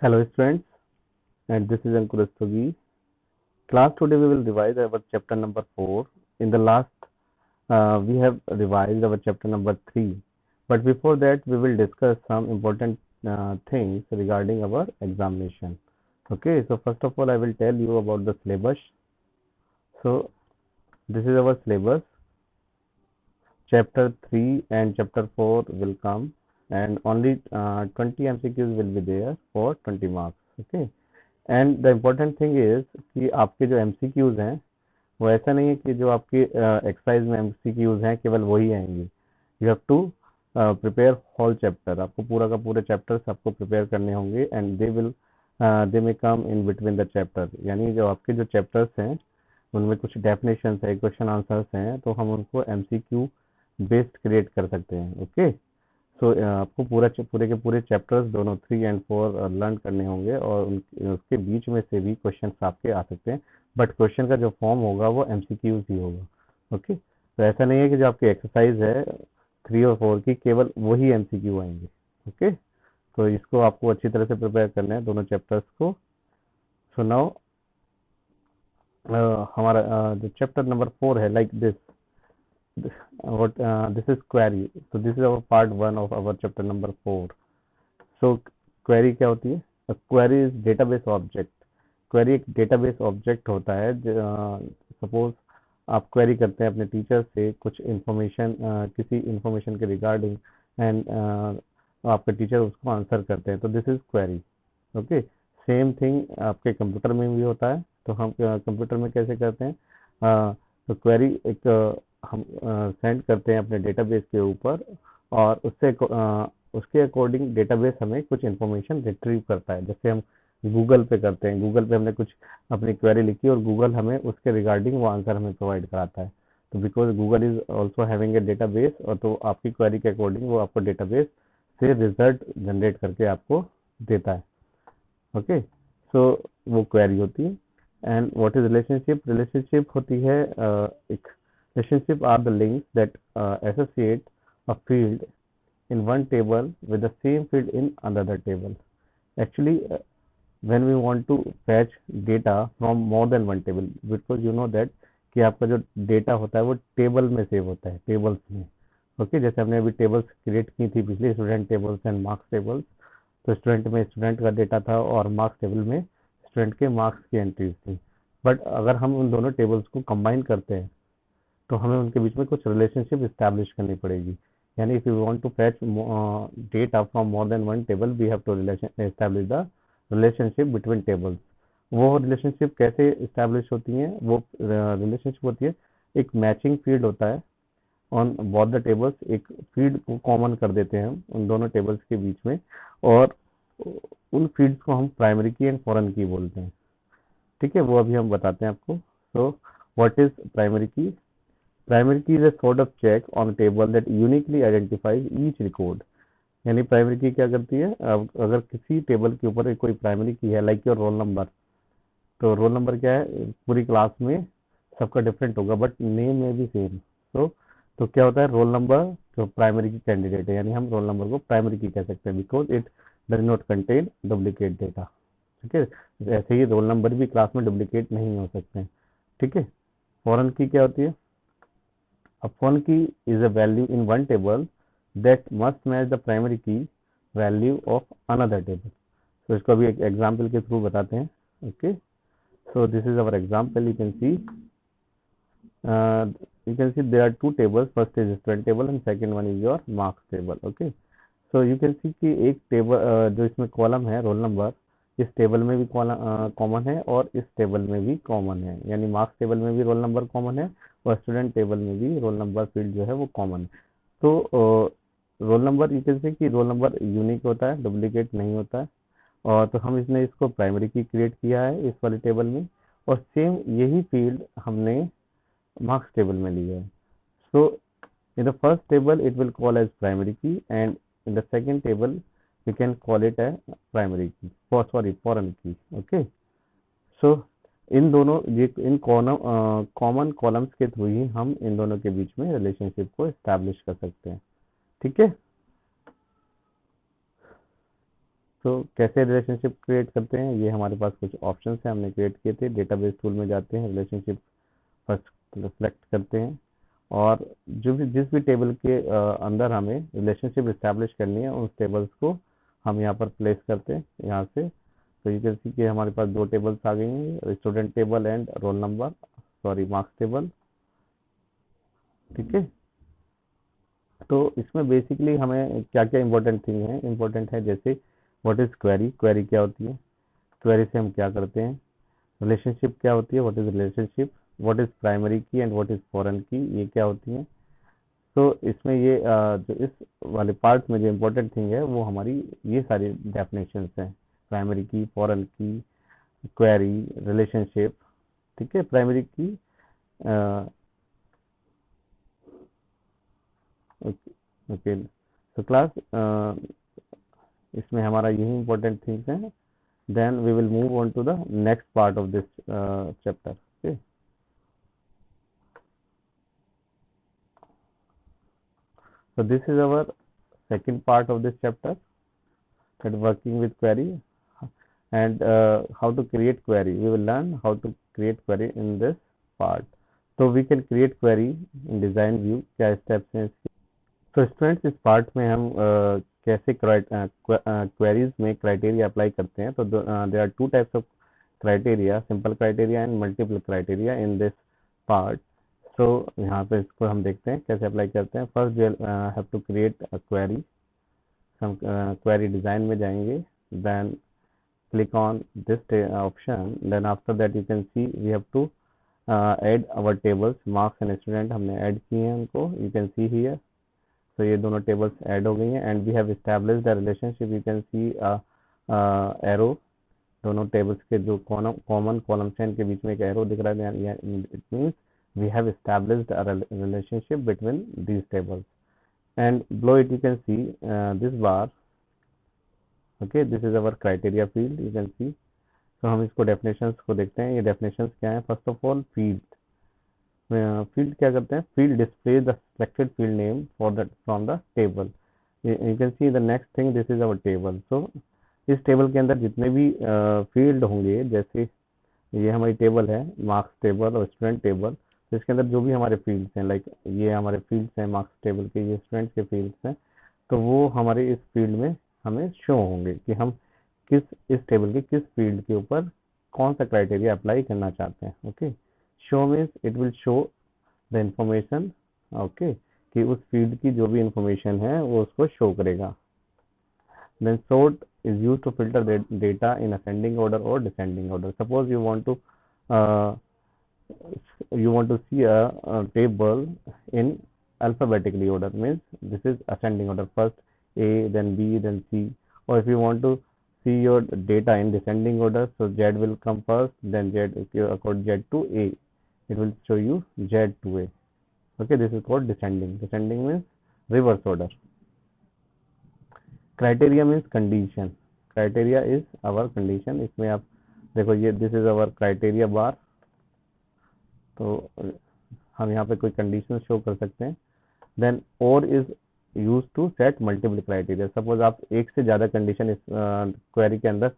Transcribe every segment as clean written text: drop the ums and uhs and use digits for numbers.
Hello students, and this is Ankur Rastogi. Class, today we will revise our chapter number 4. In the last, we have revised our chapter number 3. But before that, we will discuss some important things regarding our examination. Okay, so first of all, I will tell you about the syllabus. So, this is our syllabus. Chapter 3 and chapter 4 will come, and only 20 MCQs will be there for 20 marks. Okay. And the important thing is कि आपके जो MCQs हैं वो ऐसा नहीं है कि जो आपकी एक्सरसाइज में MCQs हैं केवल वही आएंगे. You have to prepare whole chapter. आपको पूरा का पूरे चैप्टर्स आपको प्रिपेयर करने होंगे and they may come in between the chapter. यानी जो आपके जो चैप्टर्स हैं उनमें कुछ डेफिनेशन है, क्वेश्चन आंसर्स हैं, तो हम उनको MCQ बेस्ड क्रिएट कर सकते हैं. ओके. सो आपको पूरे के पूरे चैप्टर्स दोनों 3 एंड 4 लर्न करने होंगे और उसके बीच में से भी क्वेश्चन आपके आ सकते हैं. बट क्वेश्चन का जो फॉर्म होगा वो MCQs ही होगा. ओके. तो ऐसा नहीं है कि जो आपकी एक्सरसाइज है 3 और 4 की केवल वही MCQ आएंगे. ओके. तो इसको आपको अच्छी तरह से प्रिपेयर करना है दोनों चैप्टर्स को. सो नाउ हमारा जो चैप्टर नंबर 4 है like this. This is query. So this is our part 1 of our chapter number 4. So query क्या होती है? A query is database object. Query एक database object होता है. सपोज आप क्वेरी करते हैं अपने टीचर से कुछ इंफॉर्मेशन, किसी इंफॉर्मेशन के रिगार्डिंग, एंड आपके टीचर उसको आंसर करते हैं, तो this is query. Okay. Same thing आपके कंप्यूटर में भी होता है. तो हम कंप्यूटर में कैसे करते हैं? तो क्वेरी एक हम सेंड करते हैं अपने डेटाबेस के ऊपर, और उसके अकॉर्डिंग डेटाबेस हमें कुछ इन्फॉर्मेशन रिट्रीव करता है. जैसे हम गूगल पे करते हैं, गूगल पे हमने कुछ अपनी क्वेरी लिखी और गूगल हमें उसके रिगार्डिंग वो आंसर हमें प्रोवाइड कराता है. तो because Google is also having a database, और तो आपकी क्वेरी के अकॉर्डिंग वो आपको डेटाबेस से रिजल्ट जनरेट करके आपको देता है. ओके. सो वो क्वेरी होती है. And what is relationship? Relationship होती है एक relationship are the links that associate a field in one table with the same field in another table. Actually, when we want to fetch data from more than one table, because you know that कि आपका जो data होता है वो table में save होता है, tables में. ओके. जैसे हमने अभी टेबल्स क्रिएट की थी पिछले, student tables and marks tables. तो स्टूडेंट में स्टूडेंट का डेटा था और मार्क्स टेबल में स्टूडेंट के मार्क्स की एंट्रीज थी. बट अगर हम उन दोनों टेबल्स को कंबाइन करते हैं तो हमें उनके बीच में कुछ रिलेशनशिप इस्टेब्लिश करनी पड़ेगी. यानी if you want to fetch data from more than one table, we have to establish the relationship between tables. वो रिलेशनशिप कैसे इस्टेब्लिश होती हैं? वो रिलेशनशिप होती है, एक मैचिंग फील्ड होता है ऑन बोथ द टेबल्स. एक फील्ड को कॉमन कर देते हैं हम उन दोनों टेबल्स के बीच में, और उन फील्ड्स को हम प्राइमरी की एंड फॉरेन की बोलते हैं. ठीक है, वो अभी हम बताते हैं आपको. सो व्हाट इज प्राइमरी की? प्राइमरी की is a sort of check on a table that uniquely identifies each record. यानी प्राइमरी की क्या करती है? अगर किसी टेबल के ऊपर कोई प्राइमरी की है, लाइक योर रोल नंबर, तो रोल नंबर क्या है? पूरी क्लास में सबका डिफरेंट होगा बट नेम में भी सेम. तो क्या होता है? रोल नंबर जो प्राइमरी की कैंडिडेट है, यानी हम रोल नंबर को प्राइमरी की कह सकते हैं because it does not contain duplicate data. ठीक है. ऐसे ही रोल नंबर भी क्लास में डुप्लीकेट नहीं हो सकते हैं. ठीक है. फॉरेन की क्या होती है? A foreign key is a value in one table that must match the primary key value of another table. So इसको अभी एक एग्जाम्पल के थ्रू बताते हैं. Okay. So this is our example. You can see there are two tables. First is student table and second one is your marks table. Okay. So you can see कि एक table जो इसमें column है roll number, इस table में भी common है और इस टेबल में भी कॉमन है. यानी मार्क्स टेबल में भी रोल नंबर कॉमन है और स्टूडेंट टेबल में भी रोल नंबर फील्ड जो है वो कॉमन है. तो roll number you can say कि रोल नंबर यूनिक होता है, डुप्लीकेट नहीं होता है. और तो हम इसने इसको प्राइमरी की क्रिएट किया है इस वाले टेबल में, और सेम यही फील्ड हमने मार्क्स टेबल में लिया है. सो in the first table it will call as primary key, and in the second table we can call it a primary key, foreign key. Okay. So इन दोनों ये in common columns के through ही हम इन दोनों के बीच में रिलेशनशिप को establish कर सकते हैं. ठीक है. तो कैसे रिलेशनशिप क्रिएट करते हैं, ये हमारे पास कुछ ऑप्शंस हैं, हमने क्रिएट किए थे। डेटाबेस टूल में जाते हैं, रिलेशनशिप फर्स्ट सेलेक्ट करते हैं, और जिस भी टेबल के अंदर हमें रिलेशनशिप इस्टेब्लिश करनी है, उस टेबल्स को हम यहाँ पर प्लेस करते हैं यहाँ से। तो यू कैन सी कि हमारे पास दो टेबल्स आ गई हैं, student table and roll number, sorry marks table. ठीक है, तो इसमें बेसिकली हमें क्या क्या इंपॉर्टेंट थिंग है, इंपॉर्टेंट है जैसे व्हाट इज क्वेरी, क्वेरी क्या होती है, क्वेरी से हम क्या करते हैं, रिलेशनशिप क्या होती है, what is relationship, what is primary की एंड व्हाट इज फॉरेन की, ये क्या होती है। तो इसमें ये जो इस वाले पार्ट में जो इम्पोर्टेंट थिंग है वो हमारी ये सारी डेफिनेशंस हैं, प्राइमरी की, फॉरेन की, क्वेरी, रिलेशनशिप। ठीक है, प्राइमरी की, ओके, तो क्लास इसमें हमारा यही इम्पोर्टेंट थिंग्स हैं। Then we will move on to the next part of this chapter. Okay, so this is our second part of this chapter, that working with query, and how to create query. We will learn how to create query in this part. So we can create query in design view, क्या steps हैं इसके। तो students, इस part में हम कैसे queries में criteria apply करते हैं। तो there are two types of criteria, simple criteria and multiple criteria in this part. तो यहाँ पे इसको हम देखते हैं कैसे अप्लाई करते हैं। First we have to create a query. हम क्वेरी डिज़ाइन में जाएंगे, then click on this option, then after that you can see we have to add our tables, marks and student हमने ऐड किए हैं उनको, you can see here. तो ये दोनों टेबल्स ऐड हो गई हैं, and we have established the relationship, you can see arrow, दोनों टेबल्स के जो कॉमन कॉलम्स हैं इनके बीच में एक एरो दिख रहा है, it means we have established a relationship between these tables. And below it you can see this bar. Okay, this is our criteria field, you can see. So हम इसको definitions को देखते हैं, ये definitions क्या है। first of all, field, field क्या करते हैं, field displays the selected field name for the from the table. You can see the next thing, this is our table. So इस टेबल के अंदर जितने भी फील्ड होंगे, जैसे ये हमारी टेबल है, मार्क्स टेबल और स्टूडेंट टेबल, तो इसके अंदर जो भी हमारे फील्ड्स हैं, लाइक ये हमारे फील्ड्स हैं मार्क्स टेबल के, ये स्टूडेंट के फील्ड्स हैं, तो वो हमारे इस फील्ड में हमें शो होंगे कि हम किस इस टेबल के किस फील्ड के ऊपर कौन सा क्राइटेरिया अप्लाई करना चाहते हैं। Okay, show means it will show the information, okay, कि उस फील्ड की जो भी इंफॉर्मेशन है वो उसको शो करेगा। Then sort is used to filter the data in ascending order or descending order. Suppose uh, you want to see a table in alphabetically order, means this is ascending order, first A, then B, then C. Or if you want to see your data in descending order, so Z will come first, then Z, if you accord Z to A, it will show you Z to A. Okay, this is called descending. Descending means reverse order. Criteria means condition, criteria is our condition. इसमें आप देखो, ये this is our criteria bar, तो हम यहाँ पे कोई condition show कर सकते हैं। Then or is use to set multiple criteria, suppose आप एक से ज़्यादा कंडीशन इस क्वेरी के अंदर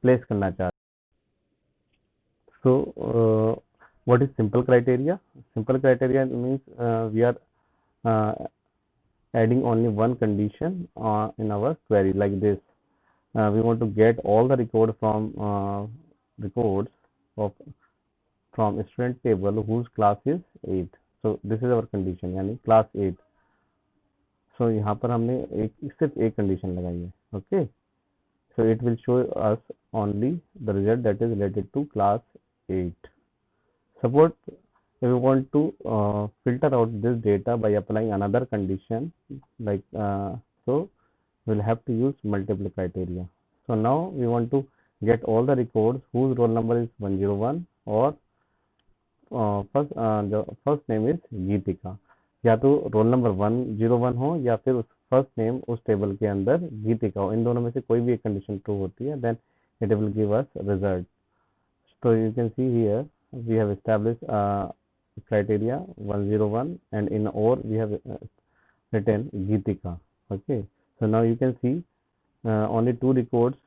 प्लेस करना चाहते हैं। So what is simple criteria, simple criteria means we are adding only one condition in our query, like this. We want to get all the records of from student table whose class is 8. So this is our condition, यानी class 8. So यहाँ पर हमने सिर्फ एक condition लगाई है। Okay, so it will show us only the result that is related to class 8. Suppose if we want to filter out this data by applying another condition, like so we'll have to use multiple criteria. So now we want to get all the records whose roll number is 101 or first name is गीतिका, या तो roll number 101 हो या फिर उस first name उस table के अंदर गीतिका हो, इन दोनों में से कोई भी एक कंडीशन ट्रू होती है, then it will give us result. So you can see here we have established criteria 101, and in OR we have written Geetika. Okay, so now you can see only two records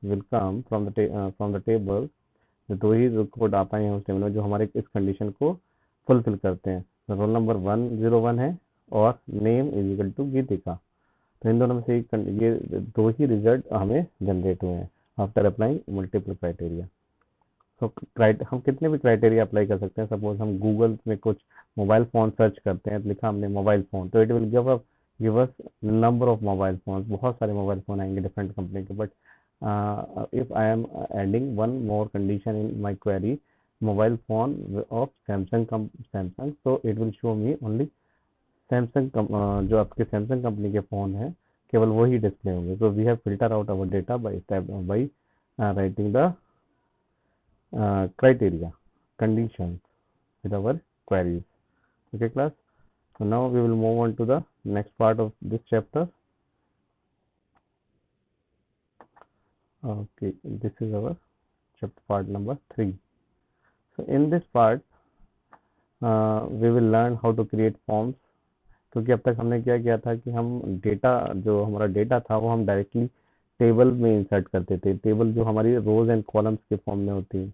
will come from the table, दो ही record आ पाए हैं उस table में जो हमारे इस condition को fulfil करते हैं। तो रोल नंबर 101 है और नेम इज इक्वल टू गीतिका। तो इन दोनों में से ये दो ही रिजल्ट हमें जनरेट हुए हैं आफ्टर अप्लाइंग मल्टीपल क्राइटेरिया। तो हम कितने भी क्राइटेरिया अप्लाई कर सकते हैं। सपोज हम गूगल में कुछ मोबाइल फ़ोन सर्च करते हैं, तो लिखा हमने मोबाइल फ़ोन, तो it will give us number of mobile phone, बहुत सारे मोबाइल फ़ोन आएंगे डिफरेंट कंपनी के। But if I am adding one more condition in my query, mobile phone of Samsung, तो it will show me only Samsung, जो आपके Samsung company के phone हैं केवल वही डिस्प्ले होंगे। तो we have filter out our data by writing the criteria conditions with our queries. Okay class, so now we will move on to the next part of this chapter. Okay, this is our chapter part number 3. So in this part we will learn how to create forms, क्योंकि अब तक हमने क्या किया था कि हम data, जो हमारा डेटा था वो हम डायरेक्टली टेबल में इंसर्ट करते थे। टेबल जो हमारी रोज एंड कॉलम्स के फॉर्म में होती है,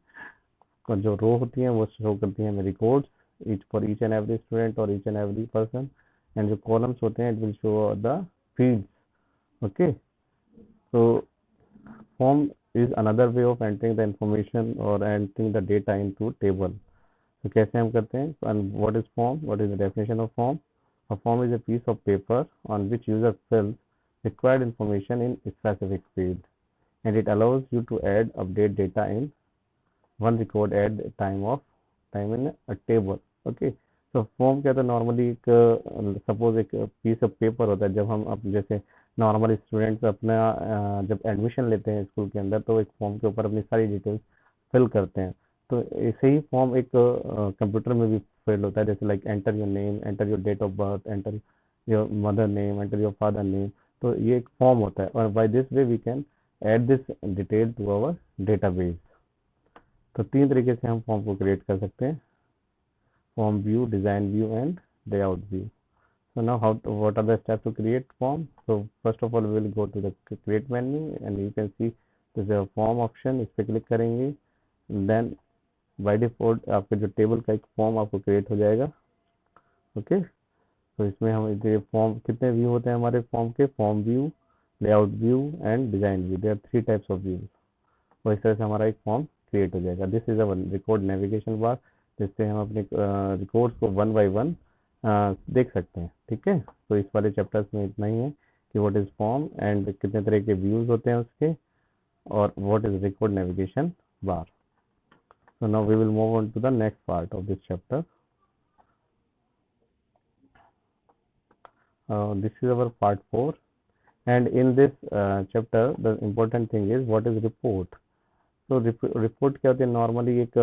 जो रो होती हैं वो शो करती हैं records each for each and every student और each and every person, and जो कॉलम्स होते हैं it will show the fields. Okay, so form is another way of entering the information or entering the data into table. तो कैसे हम करते हैं? And what is form? What is the definition of form? A form is a piece of paper on which user fills required information in specific field, and it allows you to add, update data in one record at time in a table. Okay, तो form क्या था? Normally एक suppose एक piece of paper होता है। जब हम जैसे नॉर्मल स्टूडेंट्स अपना जब एडमिशन लेते हैं स्कूल के अंदर, तो एक फॉर्म के ऊपर अपनी सारी डिटेल्स फिल करते हैं। तो ऐसे ही फॉर्म एक कंप्यूटर में भी फिल होता है, जैसे like enter your name, enter your date of birth, enter your mother name, enter your father name. तो ये एक फॉर्म होता है, और by this way we can add this detail to our database. तो तीन तरीके से हम फॉर्म को क्रिएट कर सकते हैं: form view, design view, and layout view. So now what are the steps to create form? So first of all we will go to the create menu, and you can see there's a form option, इस पे click करेंगे। then by default आपके जो table का एक form आपको create हो जाएगा। ओके, तो इसमें हम ये फॉर्म कितने व्यू होते हैं हमारे फॉर्म के? Form view, layout view and design view. There are 3 types of views. तो इस तरह से हमारा एक फॉर्म क्रिएट हो जाएगा। This is our record navigation bar, जिससे हम अपने रिकॉर्ड्स को वन बाय वन देख सकते हैं। ठीक है, तो इस वाले चैप्टर्स में इतना ही है कि व्हाट इज फॉर्म एंड कितने तरह के व्यूज होते हैं उसके, और what is record navigation bar. So now we will move on to the next part of this chapter. This is our part 4, and in this chapter the important thing is what is report. तो report क्या होती है? Normally एक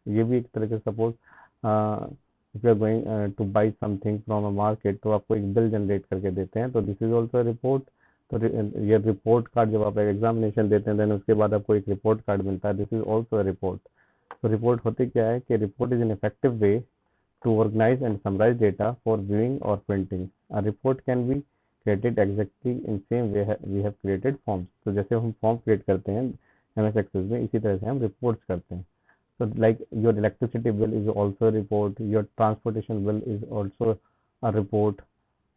ये भी एक तरह के suppose if you are going to buy something from a market, तो आपको एक बिल जनरेट करके देते हैं, तो दिस इज ऑल्सो रिपोर्ट। तो ये रिपोर्ट कार्ड जब आप एग्जामिनेशन देते हैं, देन उसके बाद आपको एक रिपोर्ट कार्ड मिलता है, दिस इज ऑल्सो रिपोर्ट। तो रिपोर्ट होती क्या है कि report is an effective way to organise and summarise data for viewing और printing. A report can be created exactly in same way we have created forms. तो जैसे हम form create करते हैं MS Access में, इसी तरह से हम रिपोर्ट्स करते हैं। So like your electricity bill is also a report, your transportation bill is also a report.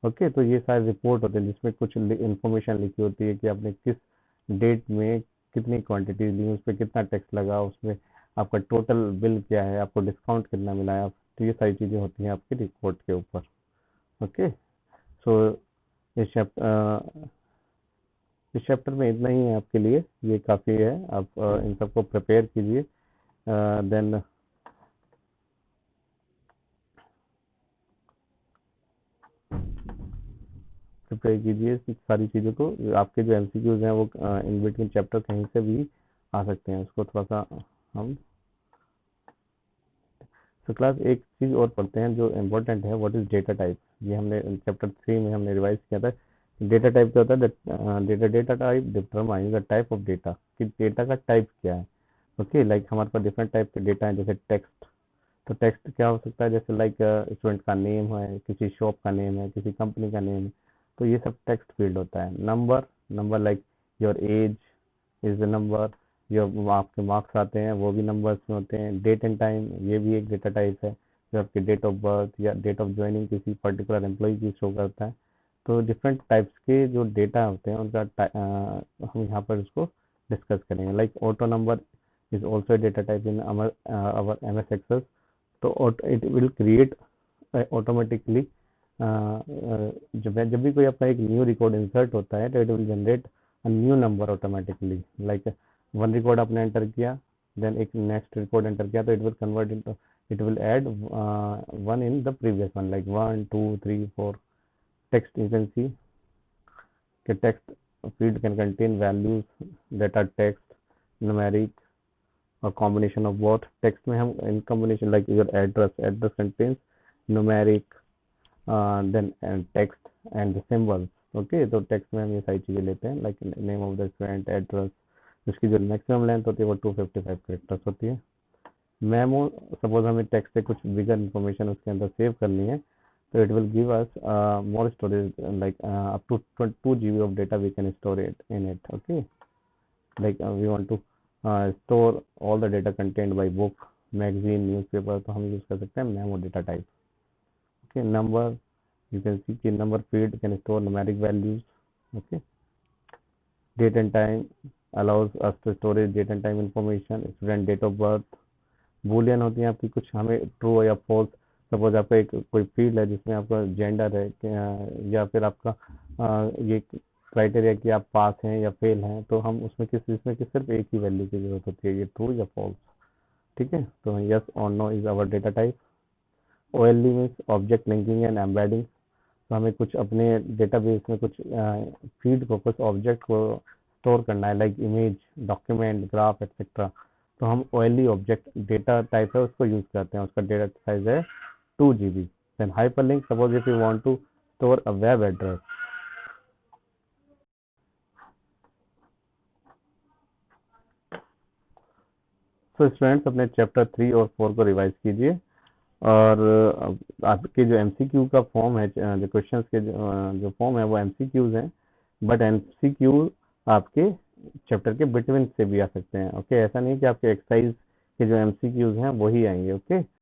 Okay, तो ये सारे रिपोर्ट होते हैं जिसमें कुछ इंफॉर्मेशन लिखी होती है कि आपने किस डेट में कितनी क्वांटिटी ली, उस पर कितना टैक्स लगा, उसमें आपका टोटल बिल क्या है, आपको डिस्काउंट कितना मिला है। तो ये सारी चीज़ें होती हैं आपके रिपोर्ट के ऊपर। ओके, सो इस चैप्टर में इतना ही है आपके लिए, ये काफ़ी है। आप इन सबको प्रिपेयर कीजिए, देन प्रिपेयर कीजिए सारी चीज़ों को। आपके जो MCQs हैं वो इन बिटवीन चैप्टर कहीं से भी आ सकते हैं, उसको थोड़ा सा हम तो क्लास एक चीज़ और पढ़ते हैं जो इम्पोर्टेंट है, व्हाट इज़ डेटा टाइप। ये हमने चैप्टर 3 में हमने रिवाइज किया था। डेटा टाइप क्या होता है? Data type determine the type of data, कि डेटा का टाइप क्या है। ओके, लाइक हमारे पास डिफरेंट टाइप के डेटा है, जैसे टेक्स्ट। तो टेक्स्ट क्या हो सकता है? जैसे लाइक स्टूडेंट का नेम है, किसी शॉप का नेम है, किसी कंपनी का नेम है, तो ये सब टेक्स्ट फील्ड होता है। Number number like your age is the number, जो आपके मार्क्स आते हैं वो भी नंबर्स में होते हैं। डेट एंड टाइम, ये भी एक डेटा टाइप है, जो आपकी डेट ऑफ बर्थ या डेट ऑफ ज्वाइनिंग किसी पर्टिकुलर एम्प्लॉय की शो करता है। तो डिफरेंट टाइप्स के जो डेटा होते हैं उनका हम यहाँ पर उसको डिस्कस करेंगे। Like auto number is also data type in our MS Access। तो इट विल क्रिएट ऑटोमेटिकली, जब भी कोई आपका एक न्यू रिकॉर्ड इंसर्ट होता है तो it will generate a new number automatically. Like one record आपने एंटर किया, देन एक नेक्स्ट रिकॉर्ड एंटर किया, तो it will convert into, it will add one in the previous one, like 1 2 3 4। text, you can see the text field can contain values that are text, numeric, or combination of both. Text में हम in combination like your address contains numeric, then and text and the symbols. Okay, तो text में हम ये सारी चीजें लेते हैं, like name of the student, address, उसकी जो maximum length होती है वो 255 characters होती है। मेमो, सपोज हमें टेक्स्ट से कुछ बिगर इंफॉर्मेशन उसके अंदर सेव करनी है, तो it will give us more storage, like up to 2 GB of data we can store it in it. Okay, like we want to store all the data contained by book, magazine, newspaper, तो हम use कर सकते हैं memo data type. okay, number, you can see कि number field can store numeric values. okay, date and time allows us to storage date and time information, student date of birth। Boolean होती हैं आपकी, कुछ हमें true या false, suppose आपका एक कोई फील्ड है जिसमें आपका जेंडर है या फिर आपका ये क्राइटेरिया कि आप पास हैं या फेल हैं, तो हम उसमें इसमें सिर्फ एक ही वैल्यू की जरूरत होती है, ये ट्रू या फॉल्स। ठीक है, तो yes or no is our data type. OLE means object linking and embedding. तो हमें कुछ अपने डेटाबेस में कुछ फील्ड को, कुछ ऑब्जेक्ट को स्टोर करना है, like image, document, graph etcetera. तो हम OLE ऑब्जेक्ट डेटा टाइप है उसको यूज करते हैं, उसका डेटा साइज है 2 GB। Then hyperlink, suppose if you want to store a web address. तो स्टूडेंट्स अपने चैप्टर 3 और 4 को रिवाइज कीजिए, और आपके जो MCQ का फॉर्म है, जो क्वेश्चंस के जो फॉर्म है वो MCQs हैं, बट MCQ आपके चैप्टर के बिटवीन से भी आ सकते हैं। ओके, ऐसा नहीं कि आपके एक्सरसाइज के जो MCQs हैं वही आएंगे। ओके,